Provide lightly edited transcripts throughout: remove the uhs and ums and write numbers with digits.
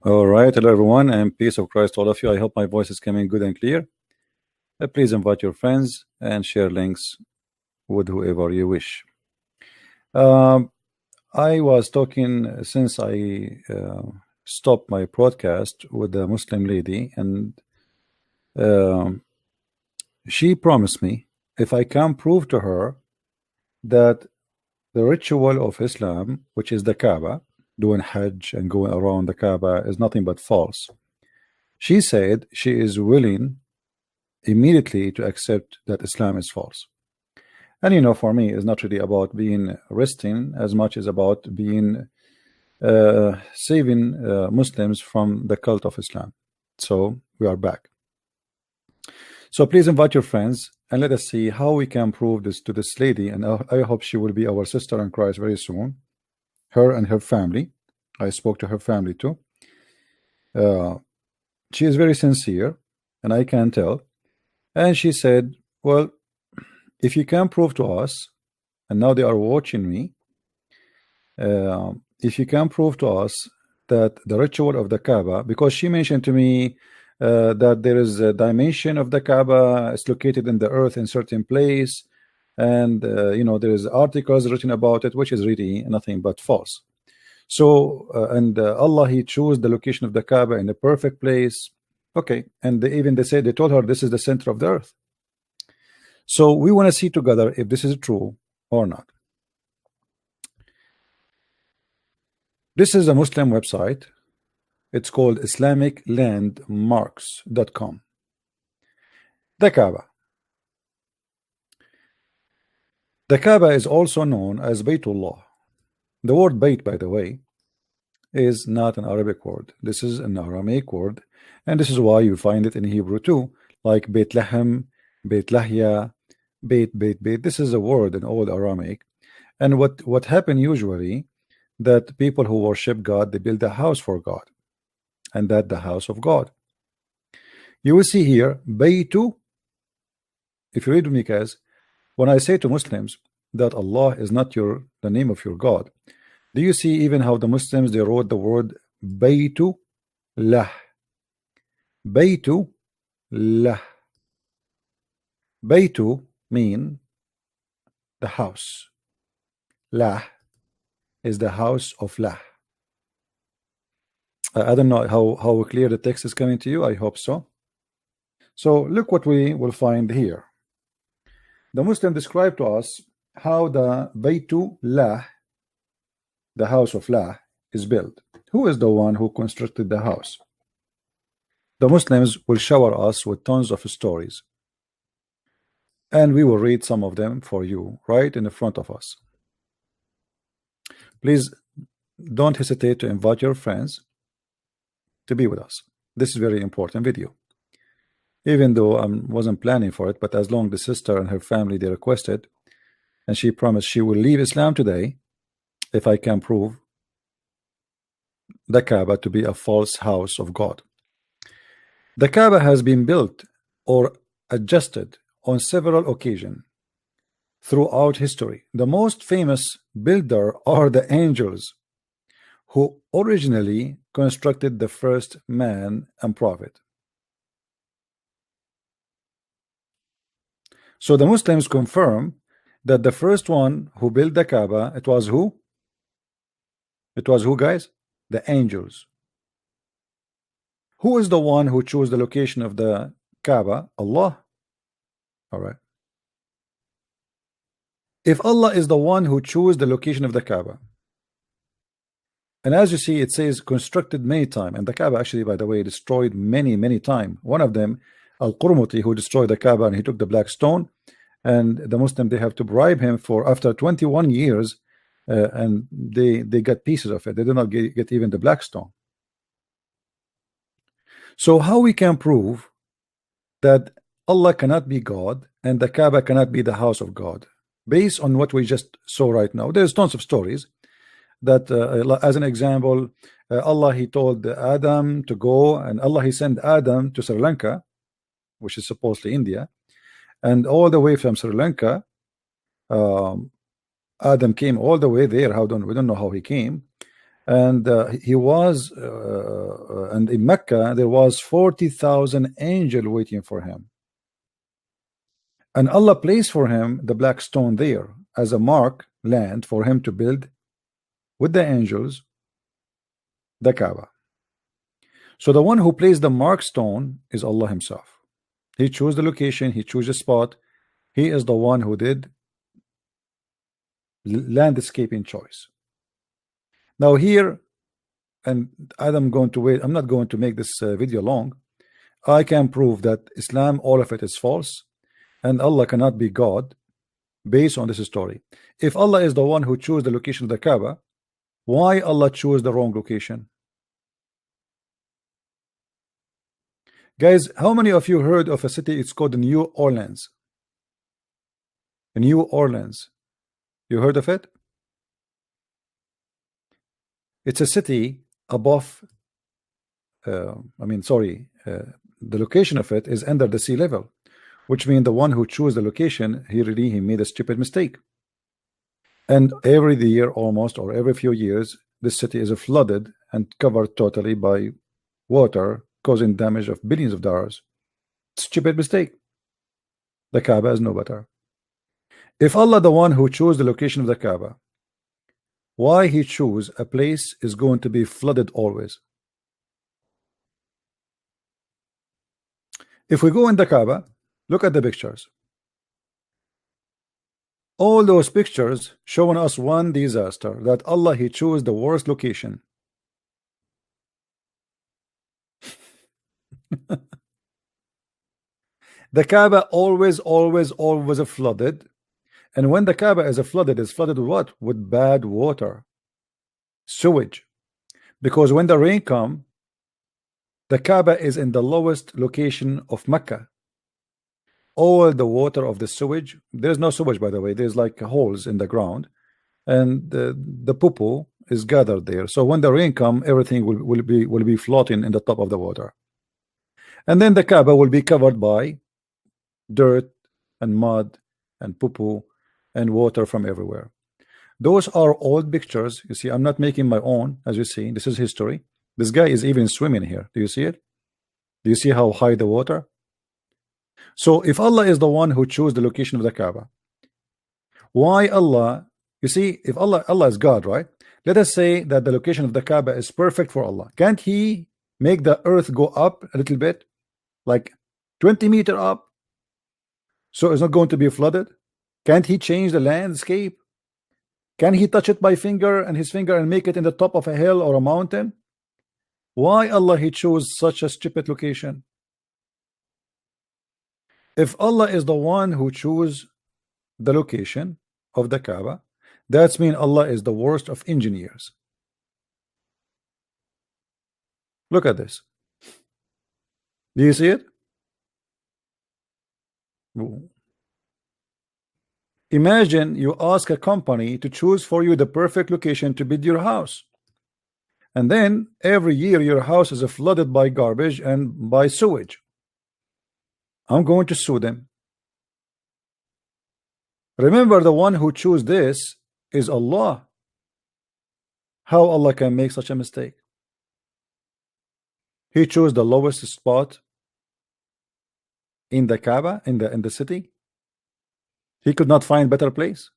All right, hello everyone, and peace of Christ to all of you. I hope my voice is coming good and clear. Please invite your friends and share links with whoever you wish. I was talking since I stopped my broadcast with a Muslim lady, and she promised me if I can prove to her that the ritual of Islam, which is the Kaaba, doing Hajj and going around the Kaaba, is nothing but false. She said she is willing immediately to accept that Islam is false. And you know, for me, it's not really about being resting as much as about being saving Muslims from the cult of Islam. So we are back. So please invite your friends and let us see how we can prove this to this lady. And I hope she will be our sister in Christ very soon. Her and her family. I spoke to her family too. She is very sincere, and I can tell. And she said, well, if you can prove to us, and now they are watching me, if you can prove to us that the ritual of the Kaaba, because she mentioned to me that there is a dimension of the Kaaba, it's located in the earth in certain place, and you know, there is articles written about it, which is really nothing but false. So and Allah, he chose the location of the Kaaba in the perfect place. Okay, and they told her this is the center of the earth. So we want to see together if this is true or not. This is a Muslim website. It's called IslamicLandmarks.com. The Kaaba. The Kaaba is also known as Baytullah. The word Bayt, by the way, is not an Arabic word. This is an Aramaic word, and this is why you find it in Hebrew too, like Bethlehem, Beit Lahya, Beit. This is a word in old Aramaic. And what happened usually, that people who worship God, they build a house for God, and that the house of God. You will see here Baytu. If you read with me, guys, when I say to Muslims that Allah is not the name of your God, do you see even how the Muslims, they wrote the word Baytu lah? Baytu lah. Baytu mean the house. Lah is the house of Lah. I don't know how clear the text is coming to you. I hope so. So look what we will find here. The Muslim described to us how the Baytu Lah, the house of Lah, is built. Who is the one who constructed the house? The Muslims will shower us with tons of stories, and we will read some of them for you right in the front of us. Please don't hesitate to invite your friends to be with us. This is a very important video, even though I wasn't planning for it, but as long as the sister and her family, they requested, and she promised she will leave Islam today if I can prove the Kaaba to be a false house of God. The Kaaba has been built or adjusted on several occasions throughout history. The most famous builder are the angels, who originally constructed the first man and prophet. So the Muslims confirm that the first one who built the Kaaba, it was who? It was who, guys? The angels. Who is the one who chose the location of the Kaaba? Allah. All right. If Allah is the one who chose the location of the Kaaba, and as you see, it says constructed many times, and the Kaaba actually, by the way, destroyed many times. One of them, Al-Qurmuti, who destroyed the Kaaba, and he took the black stone, and the Muslim, they have to bribe him for after 21 years, and they got pieces of it. They did not get even the black stone. So how we can prove that Allah cannot be God and the Kaaba cannot be the house of God? Based on what we just saw right now, there's tons of stories that as an example, Allah, he told Adam to go, and Allah, he sent Adam to Sri Lanka, which is supposedly India, and all the way from Sri Lanka, Adam came all the way there. We don't know how he came, And he was and in Mecca there was 40,000 angel waiting for him, and Allah placed for him the black stone there as a mark land for him to build with the angels the Kaaba. So the one who placed the mark stone is Allah himself. He chose the location, he chose the spot. He is the one who did landscaping choice. Now here, and I'm going to wait, I'm not going to make this video long. I can prove that Islam, all of it is false, and Allah cannot be God based on this story. If Allah is the one who chose the location of the Kaaba, why Allah chose the wrong location? Guys, how many of you heard of a city? It's called New Orleans. New Orleans. You heard of it? It's a city above, the location of it is under the sea level, which means the one who chose the location, he made a stupid mistake. And every year almost, or every few years, this city is flooded and covered totally by water, causing damage of billions of dollars. Stupid mistake. The Kaaba is no better. If Allah, the one who chose the location of the Kaaba, why he chose a place is going to be flooded always? If we go in the Kaaba, look at the pictures. All those pictures showing us one disaster, that Allah, he chose the worst location. The Kaaba always flooded. And when the Kaaba is flooded, it's flooded with what? With bad water, sewage. Because when the rain comes, the Kaaba is in the lowest location of Mecca. All the water of the sewage, there's no sewage by the way, there's like holes in the ground, and the poo-poo is gathered there. So when the rain comes, everything will be floating in the top of the water. And then the Kaaba will be covered by dirt and mud and poo-poo and water from everywhere. Those are old pictures. You see, I'm not making my own. As you see, this is history. This guy is even swimming here. Do you see it? Do you see how high the water? So if Allah is the one who chose the location of the Kaaba, why Allah? You see, if Allah is God, right? Let us say that the location of the Kaaba is perfect for Allah. Can't he make the earth go up a little bit, like 20 meters up, so it's not going to be flooded? Can't he change the landscape? Can he touch it by finger and his finger and make it in the top of a hill or a mountain? Why Allah he chose such a stupid location? If Allah is the one who chose the location of the Kaaba, that's mean Allah is the worst of engineers. Look at this. Do you see it? Imagine you ask a company to choose for you the perfect location to build your house, and then every year your house is flooded by garbage and by sewage. I'm going to sue them. Remember, the one who chose this is Allah. How Allah can make such a mistake? He chose the lowest spot in the Kaaba, in the city. He could not find better place.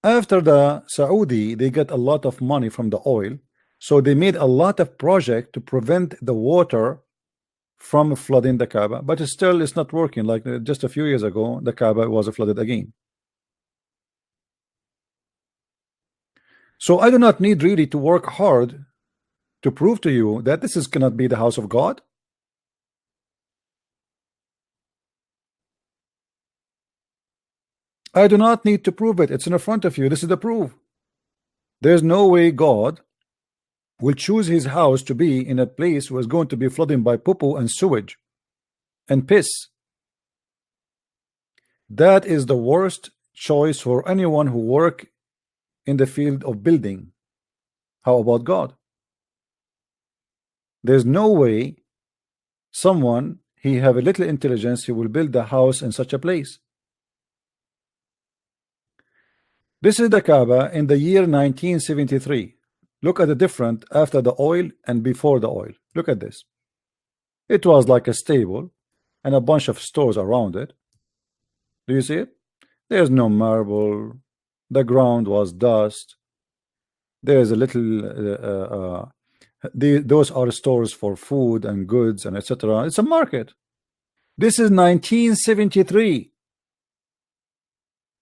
After the Saudi, they get a lot of money from the oil, so they made a lot of project to prevent the water from flooding the Kaaba, but still it's not working. Like just a few years ago, the Kaaba was flooded again. So I do not need really to work hard to prove to you that this cannot be the house of God. I do not need to prove it. It's in front of you. This is the proof. There's no way God will choose his house to be in a place where it's going to be flooding by poo-poo and sewage and piss. That is the worst choice for anyone who work in the field of building. How about God? There's no way someone, he have a little intelligence, he will build a house in such a place. This is the Kaaba in the year 1973. Look at the difference after the oil and before the oil. Look at this. It was like a stable and a bunch of stores around it. Do you see it? There's no marble. The ground was dust. There's a little those are stores for food and goods and etc. It's a market. This is 1973,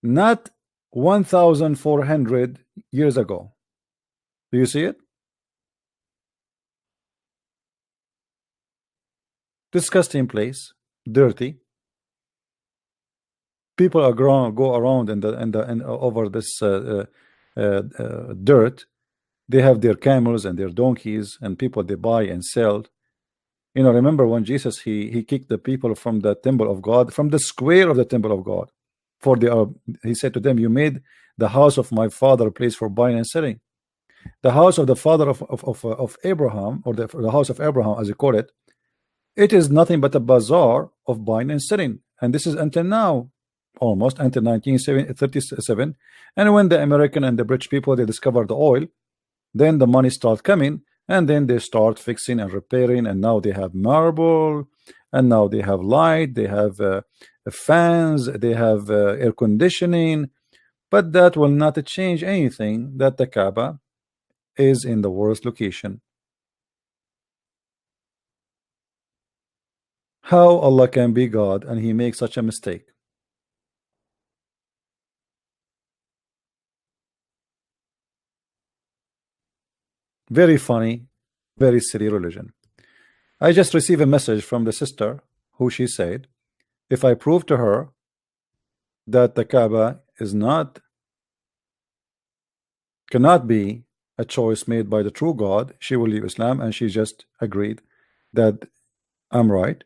not 1400 years ago. Do you see it? Disgusting place, dirty. People are go around and over this dirt. They have their camels and their donkeys, and people they buy and sell. You know, remember when Jesus he kicked the people from the temple of God, from the square of the temple of God, for he said to them, "You made the house of my father a place for buying and selling." The house of the father of Abraham, or the house of Abraham, as you call it, it is nothing but a bazaar of buying and selling, and this is until now, almost until 1937. And when the American and the British people they discovered the oil, then the money start coming, and then they start fixing and repairing, and now they have marble, and now they have light, they have fans, they have air conditioning, but that will not change anything that the Kaaba is in the worst location. How Allah can be God and he makes such a mistake? Very funny, very silly religion. I just received a message from the sister who she said, if I prove to her that the Kaaba is not cannot be a choice made by the true God, she will leave Islam, and she just agreed that I'm right,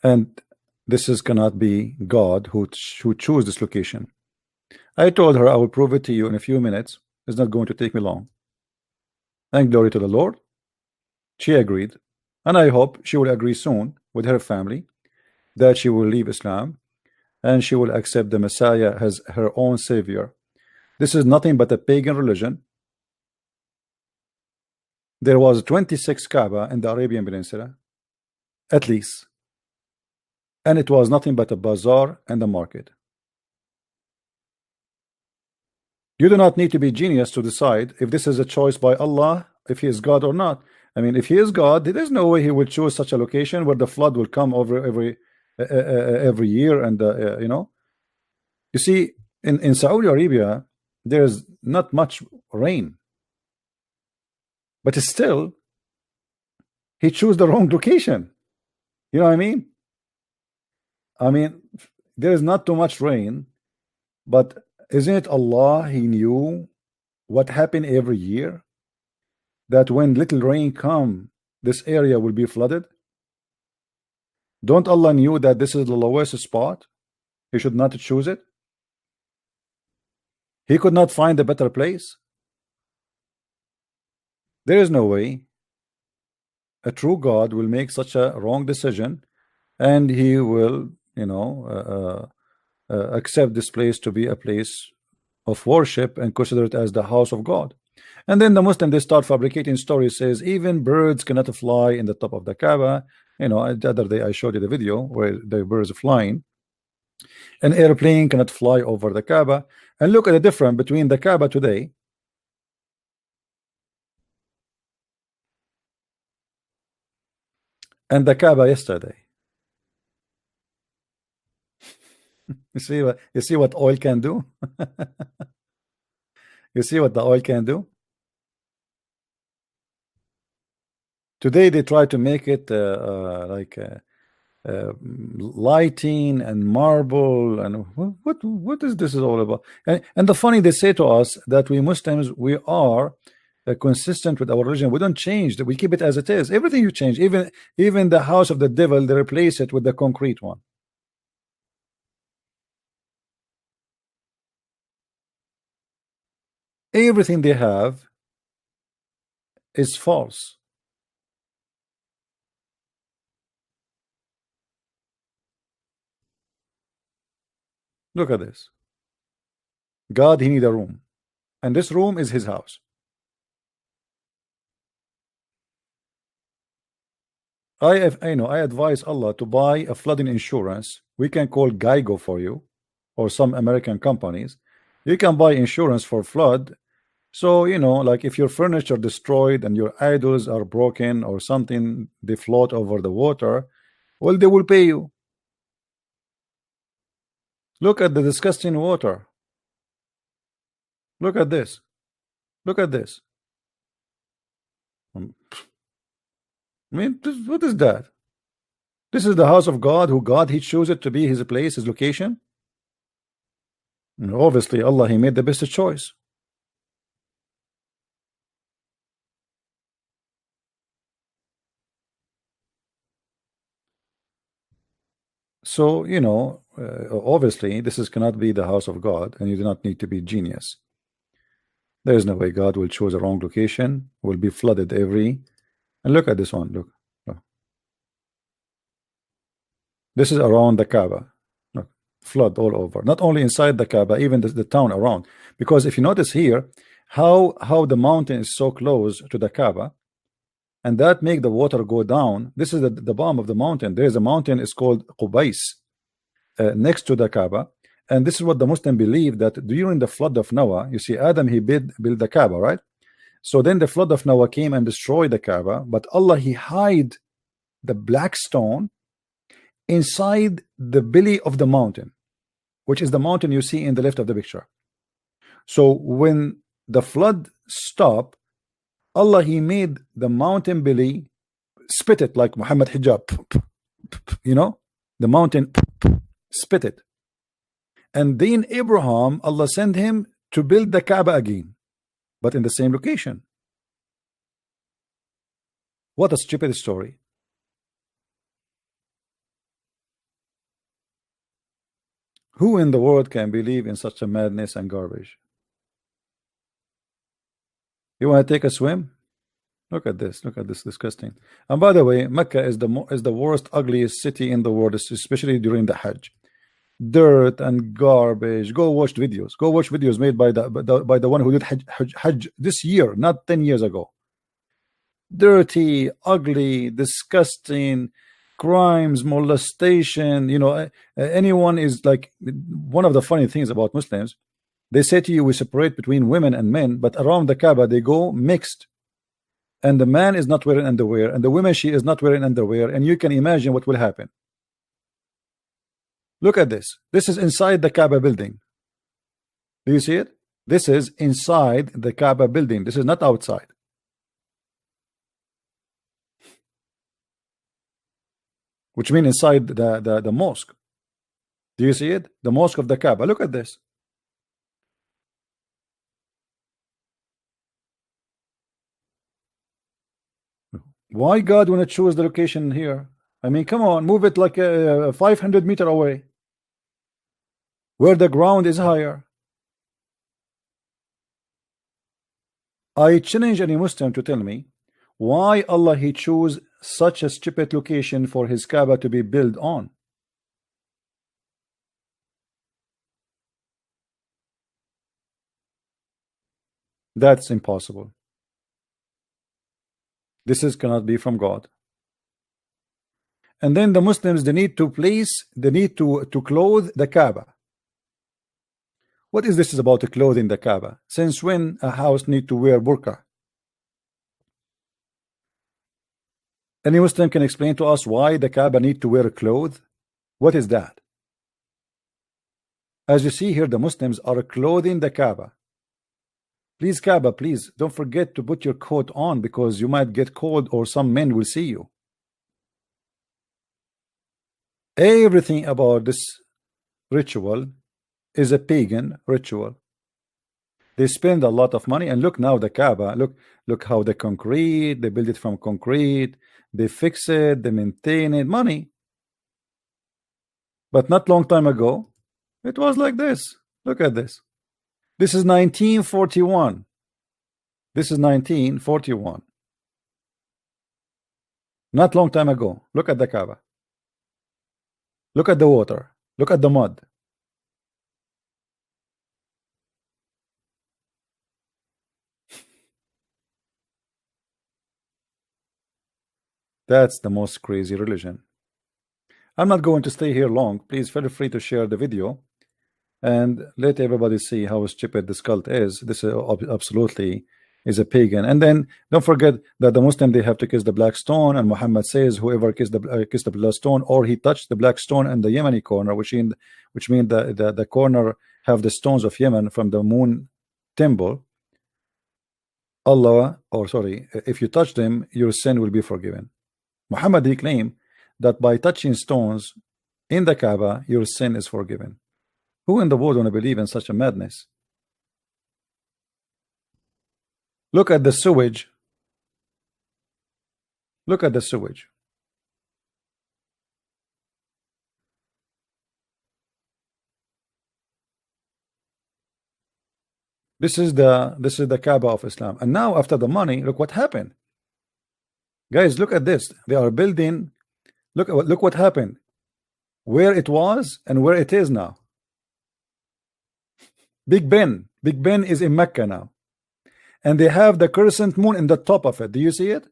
and this is cannot be God who choose this location. I told her I will prove it to you in a few minutes. It's not going to take me long. And glory to the Lord. She agreed, and I hope she will agree soon with her family that she will leave Islam and she will accept the Messiah as her own savior. This is nothing but a pagan religion. There was 26 Kaaba in the Arabian Peninsula, at least, and it was nothing but a bazaar and a market. You do not need to be genius to decide if this is a choice by Allah, if he is God or not. I mean, if he is God, there is no way he will choose such a location where the flood will come over every year, and you know, you see, in Saudi Arabia, there's not much rain, but still, he chose the wrong location. You know what I mean? I mean, there is not too much rain, but isn't it Allah? He knew what happened every year, that when little rain come, this area will be flooded. Don't Allah knew that this is the lowest spot? He should not choose it. He could not find a better place. There is no way a true God will make such a wrong decision, and he will, you know, accept this place to be a place of worship and consider it as the house of God. And then the Muslim they start fabricating stories, says even birds cannot fly in the top of the Kaaba. You know, the other day I showed you the video where the birds are flying. An airplane cannot fly over the Kaaba. And look at the difference between the Kaaba today and the Kaaba yesterday. You see what oil can do? You see what the oil can do? Today they try to make it like lighting and marble, and what is this is all about? And the funny, they say to us that we Muslims, we are consistent with our religion. We don't change that, we keep it as it is. Everything you change, even the house of the devil, they replace it with the concrete one. Everything they have is false. Look at this. God, he need a room, and this room is his house. I advise Allah to buy a flooding insurance. We can call Geico for you, or some American companies. You can buy insurance for flood. So, like if your furniture destroyed and your idols are broken or something, they float over the water, well, they will pay you. Look at the disgusting water. Look at this. Look at this. I mean, what is that? This is the house of God, who God, he chose it to be his place, his location. And obviously, Allah, he made the best choice. So, obviously, this cannot be the house of God, and you do not need to be genius. There is no way God will choose a wrong location, will be flooded every. And look at this one. Look. Look. This is around the Kaabah. Look, flood all over. Not only inside the Kaabah, even the town around. Because if you notice here, how the mountain is so close to the Kaabah, and that make the water go down. This is the bottom of the mountain. There is a mountain, it's called Qubais, next to the Kaaba, and this is what the Muslim believe, that during the flood of Noah, you see Adam, he built the Kaaba, right? So then the flood of Noah came and destroyed the Kaaba, but Allah, he hide the black stone inside the belly of the mountain, which is the mountain you see in the left of the picture. So when the flood stopped, Allah, he made the mountain belly spit it like Muhammad hijab, the mountain spit it. And then Abraham, Allah sent him to build the Kaaba again, but in the same location. What a stupid story. Who in the world can believe in such a madness and garbage? You want to take a swim? Look at this. Look at this disgusting. And by the way, Mecca is the worst, ugliest city in the world, especially during the Hajj. Dirt and garbage. Go watch videos. Go watch videos made by the one who did Hajj this year, not 10 years ago. Dirty, ugly, disgusting, crimes, molestation. Anyone is like, one of the funny things about Muslims, they say to you, we separate between women and men, but around the Kaaba they go mixed, and the man is not wearing underwear, and the woman, she is not wearing underwear, and you can imagine what will happen. Look at this. This is inside the Kaaba building. Do you see it? This is inside the Kaaba building. This is not outside. Which means inside the mosque. Do you see it? The mosque of the Kaaba. Look at this. Why God want to choose the location here? I mean, come on, move it like 500 meters away, where the ground is higher. I challenge any Muslim to tell me why Allah, he chose such a stupid location for his Kaaba to be built on. That's impossible. This cannot be from God. And then the Muslims, they need to clothe the Kaaba. What is this about clothing the Kaaba? Since when a house need to wear burqa? Any Muslim can explain to us why the Kaaba need to wear clothes? What is that? As you see here, the Muslims are clothing the Kaaba. Please, Kaaba, please don't forget to put your coat on, because you might get cold or some men will see you. Everything about this ritual is a pagan ritual. They spend a lot of money, and look now the Kaaba, look how the concrete, they build it from concrete, they fix it, they maintain it, money. But not long time ago, it was like this. Look at this. This is 1941. This is 1941. Not long time ago. Look at the Kaaba. Look at the water. Look at the mud. That's the most crazy religion. I'm not going to stay here long. Please feel free to share the video and let everybody see how stupid this cult is. This is absolutely is a pagan. And then don't forget that the Muslim, they have to kiss the black stone, and Muhammad says whoever kissed the black stone, or he touched the black stone in the Yemeni corner, which means the corner have the stones of Yemen from the moon temple. Allah, or sorry, if you touch them, your sin will be forgiven. Muhammad, he claimed that by touching stones in the Kaaba, your sin is forgiven. Who in the world want to believe in such a madness? Look at the sewage. Look at the sewage. This is the Kaaba of Islam. And now after the money, look what happened. Guys, look at this. They are building. Look what happened. Where it was and where it is now. Big Ben is in Mecca now, and they have the crescent moon in the top of it. Do you see it?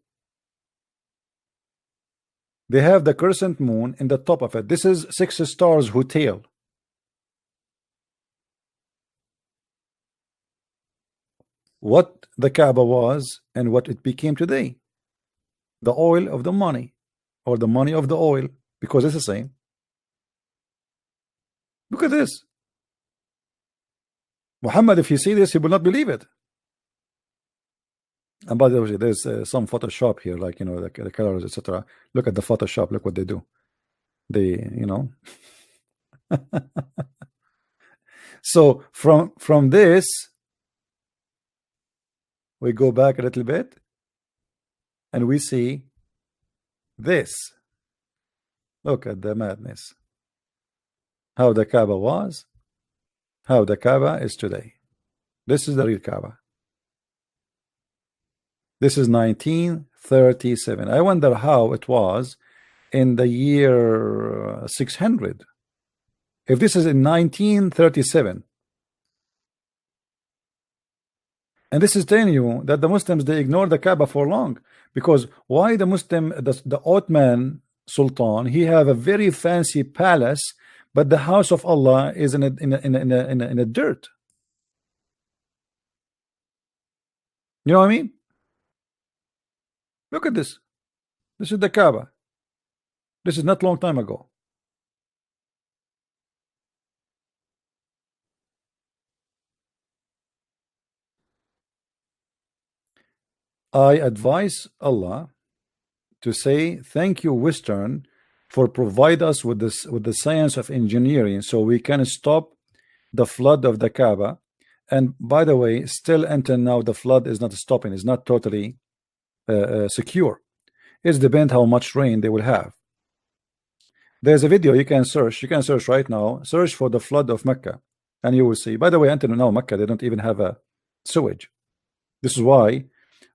They have the crescent moon in the top of it. This is 6 stars hotel. What the Kaaba was and what it became today. The oil of the money, or the money of the oil, because it's the same. Look at this. Muhammad, if you see this, he will not believe it. And by the way, there's some Photoshop here, like, you know, the colors, etc. Look at the Photoshop. Look what they do. They, you know. So from this, we go back a little bit, and we see this. Look at the madness. How the Kaaba was, how the Kaaba is today. This is the real Kaaba. This is 1937. I wonder how it was in the year 600. If this is in 1937, and this is telling you that the Muslims, they ignore the Kaaba for long, because why the Ottoman Sultan, he have a very fancy palace, but the house of Allah is in a dirt. You know what I mean? Look at this. This is the Kaaba. This is not long time ago. I advise Allah to say thank you, Western, for provide us with this, with the science of engineering, so we can stop the flood of the Kaaba. And by the way, still until now, the flood is not stopping. It's not totally secure. It depends how much rain they will have. There's a video you can search. You can search right now. Search for the flood of Mecca, and you will see. By the way, until now, Mecca, they don't even have a sewage. This is why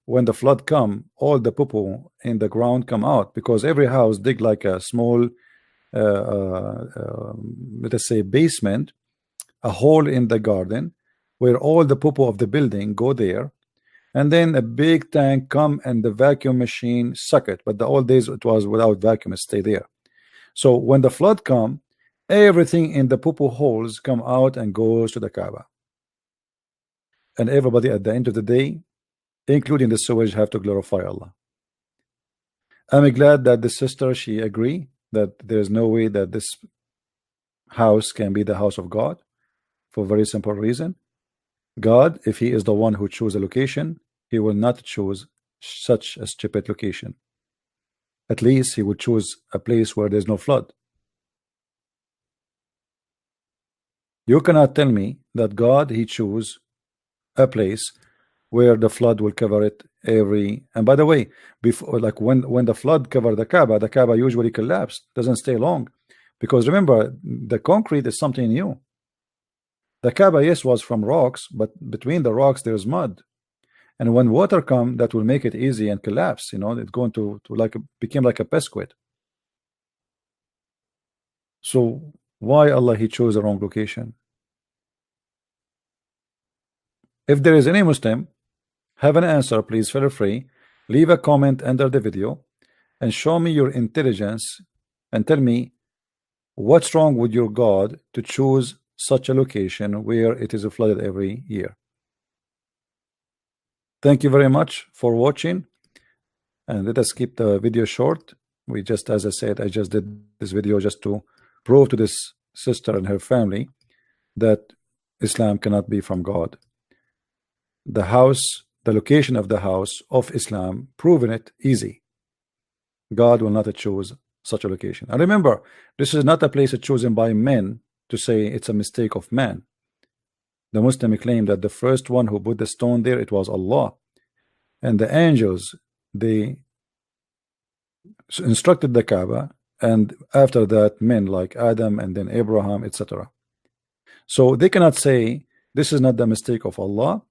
when the flood come, all the poo in the ground come out, because every house dig like a small, let us say, basement, a hole in the garden, where all the poo of the building go there, and then a big tank come and the vacuum machine suck it. But the old days it was without vacuum, it stay there. So when the flood come, everything in the poo holes come out and goes to the Kaaba, and everybody at the end of the day, including the sewage, have to glorify Allah. I'm glad that the sister, she agree that there's no way that this house can be the house of God, for a very simple reason. God, if he is the one who chose a location, he will not choose such a stupid location. At least he would choose a place where there's no flood. You cannot tell me that God, he chose a place where the flood will cover it every. And by the way, before, like when the flood covered the Kaaba usually collapsed, doesn't stay long, because remember, the concrete is something new. The Kaaba, yes, was from rocks, but between the rocks there's mud, and when water come, that will make it easy and collapse. You know, it's going to like became like a pesquit. So why Allah he chose the wrong location? If there is any Muslim have an answer, please feel free, leave a comment under the video, and show me your intelligence and tell me what's wrong with your God to choose such a location where it is flooded every year. Thank you very much for watching, and let us keep the video short. We just, as I said, I just did this video just to prove to this sister and her family that Islam cannot be from God. The house, the location of the house of Islam, proven it easy. God will not choose such a location. And remember, this is not a place chosen by men to say it's a mistake of man. The Muslim claim that the first one who put the stone there, it was Allah. And the angels, they instructed the Kaaba, and after that men like Adam and then Abraham, etc. So they cannot say this is not the mistake of Allah.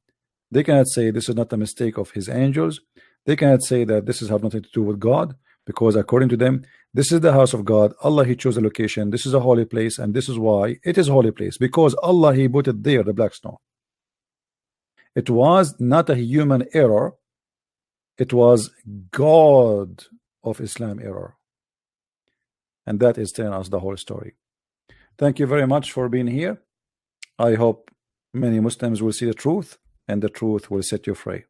They cannot say this is not the mistake of his angels. They cannot say that this is have nothing to do with God, because according to them, this is the house of God. Allah, he chose a location. This is a holy place, and this is why it is a holy place, because Allah, he put it there, the black stone. It was not a human error. It was God of Islam error. And that is telling us the whole story. Thank you very much for being here. I hope many Muslims will see the truth, and the truth will set you free.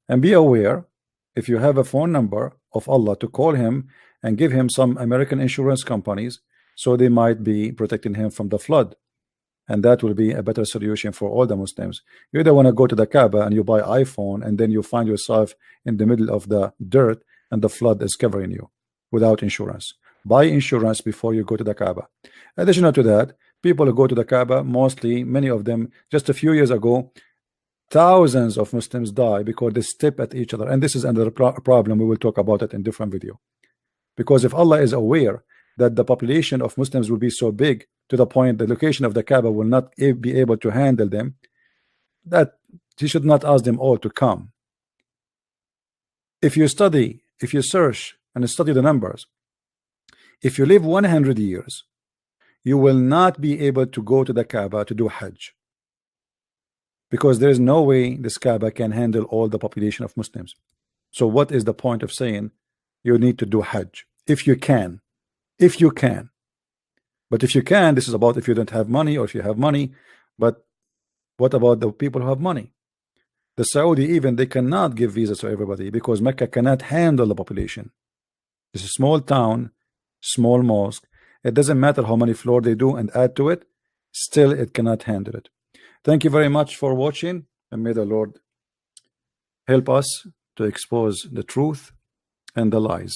And be aware, if you have a phone number of Allah, to call him and give him some American insurance companies, so they might be protecting him from the flood. And that will be a better solution for all the Muslims. You either want to go to the Kaaba and you buy iPhone, and then you find yourself in the middle of the dirt and the flood is covering you without insurance. Buy insurance before you go to the Kaaba. Additional to that, people who go to the Kaaba, mostly, many of them, just a few years ago, thousands of Muslims die because they step at each other. And this is another problem. We will talk about it in different video. Because if Allah is aware that the population of Muslims will be so big to the point the location of the Kaaba will not be able to handle them, that he should not ask them all to come. If you study, if you search and study the numbers, if you live 100 years, you will not be able to go to the Kaaba to do Hajj, because there is no way this Kaaba can handle all the population of Muslims. So what is the point of saying you need to do Hajj? If you can, if you can. But if you can, this is about if you don't have money, or if you have money. But what about the people who have money? The Saudi, even, they cannot give visas to everybody, because Mecca cannot handle the population. It's a small town, small mosque. It doesn't matter how many floors they do and add to it, still it cannot handle it. Thank you very much for watching, and may the Lord help us to expose the truth and the lies.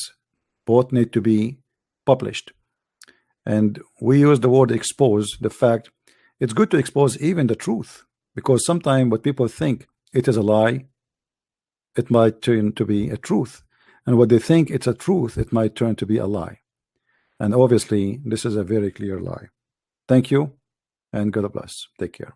Both need to be published. And we use the word expose. The fact, it's good to expose even the truth, because sometimes what people think it is a lie, it might turn to be a truth, and what they think it's a truth, it might turn to be a lie. And obviously this is a very clear lie. Thank you, and God bless. Take care.